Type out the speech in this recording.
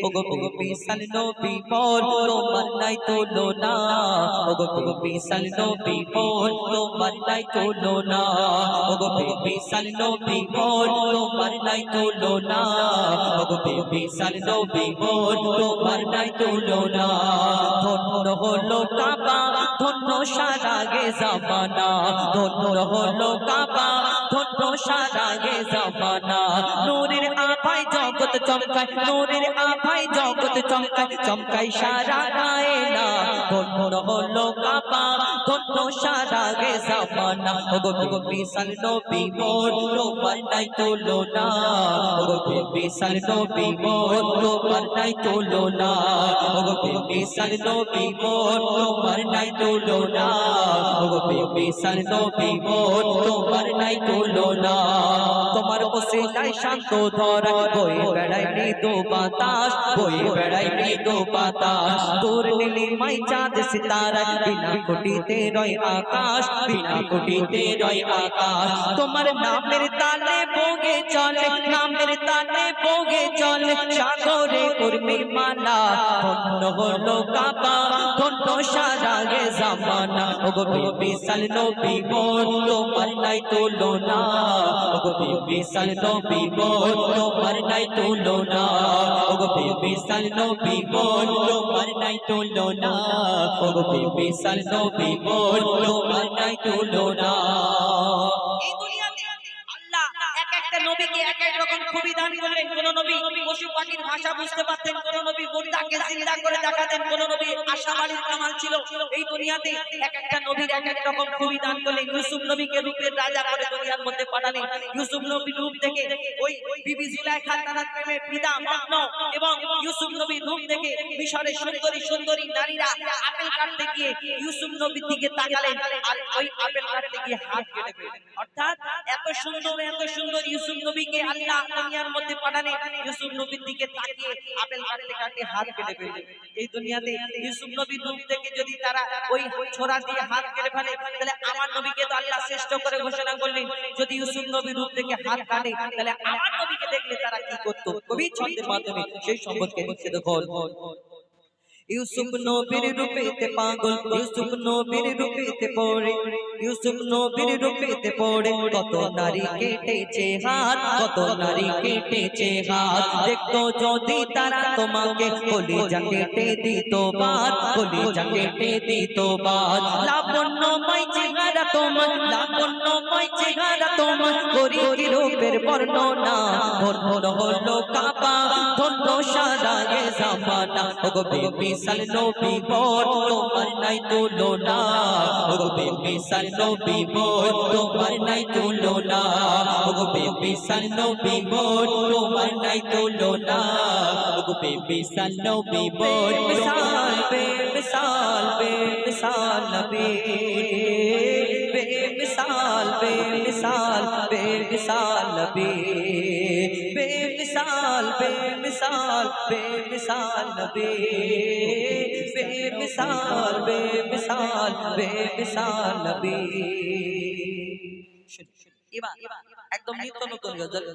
ওগো বিশাল নবী মোর তোমার নাই তুলনা ওগো বিশাল নবী মোর তোমার নাই তুলনা ওগো বিশাল নবী মোর তোমার নাই তুলনা ওগো বিশাল নবী মোর তোমার নাই তুলনা ধন্য হলো কাবা ধন্য সারা গে জামানা ধন্য হলো কাবা ধন্য সারা গে জামানা নূরের আভায় জগৎ চমকায় নূরের আভায় জগৎ চমকায় চমকায় সারা কায়না ধন্য হলো কাবা ধন্য সারা গে জামানা ওগো বিশাল নবী মোর তোমার নাই তুলনা ওগো বিশাল নবী মোর তোমার নাই তুলনা ওগো বিশাল নবী মোর তোমার নাই তুলনা ওগো বিশাল নবী মোর তোমার নাই তুলনা তোমার ওসিলায় শান্ত ধরা বয়ে বেড়ায় মৃদু বাতাস বয়ে বেড়ায় মৃদু বাতাস দূর নীলিমায় চাঁদ সিতারা বিনা কোটিতে রয় আকাশ বিনা কোটিতে রয় আকাশ তোমার নামের তালে বগে চলে নামের তালে বগে চলে সাগরে উর্মির মালা ধন্য হলো কাবা ধন্য সারা গে জামানা ওগো বিশাল নবী মোর তোমার নাই তুলনা ওগো বিশাল নবী মোর তোমার নাই তুলনা ওগো বিশাল নবী মোর তোমার নাই তুলনা ওগো বিশাল নবী মোর তোমার নাই তুলনা এই দুনিয়াতে আল্লাহ এক একটা নবীকে এক এক রকম খুবই দান করলেন কোন নবী পশু পাখির ভাষা বুঝতে পারতেন কোন নবী মুর্দাকে জিন্দা করে দেখাতেন কোন নবী আশাবাড়ির কামাল ছিল এই দুনিয়াতে এক একটা নবীর এক এক রকম খুবই দান করলেন ইউসুফ নবীকে রূপের রাজা করে দুনিয়ার মধ্যে পাঠালেন ইউসুফ নবীর রূপ দেখে ওই বিবি জুলাইখা তার প্রেমে ফিদা মগ্ন এবং ইউসুফ নবীর রূপ দেখে মিশরের সুন্দরী সুন্দরী নারীরা আপেল কাটতে গিয়ে ইউসুফ নবীর দিকে তাকালেন আর ওই আপেল কাটতে গিয়ে হাত কেটে ফেললেন অর্থাৎ এত সুন্দর ইউসুফ নবীকে আল্লাহ দুনিয়ার মধ্যে পাঠালেন ইউসুফ নবীর দিকে তাকিয়ে আপেল কাটতে কাটতে হাত কেটে ফেললেন এই দুনিয়াতে ইউসুফ নবীর রূপ দেখে যদি তারা ওই ছোরা দিয়ে হাত কেটে ফেলে তাহলে আমার নবীকে তো আল্লাহ শ্রেষ্ঠ করে ঘোষণা করলেন যদি ইউসুফ নবীর রূপ দেখে হাত কাটে তাহলে আমার নবীকে দেখলে তারা কি করত কবি ছন্দের মাধ্যমে সেই সম্পর্কে লিখছে দেখো ইউসুফ নবীর রূপেতে পাগল ইউসুফ নবীর রূপেতে পড়ে ইউসুফ নবীর রূপেতে পড়ে কত নারী কেটেছে হাত কত নারী কেটেছে হাত দেখতো যদি তারা তোমাকে কলিজা কেটে দিত বাদ কলিজা কেটে দিত বাদ লাবণ্যময় চেহারা তোমার লাবণ্যময় চেহারা তোমার করি কি রূপের বর্ণনা ধন্য হলো কাবা ধন্য সারা গে জামানা ওগো বিশাল নবী মোর তোমার নাই তুলনা ওগো বিশাল নবী মোর তোমার নাই তুলনা ওগো বিশাল নবী মোর তোমার নাই তুলনা ওগো বিশাল নবী মোর মিসাল বেমিসাল বেমিসাল নবী बेमिसाल बेमिसाल बेमिसाल नबी बेमिसाल बेमिसाल बेमिसाल नबी बेमिसाल बेमिसाल बेमिसाल नबी एकदम नित्य नতুন गजल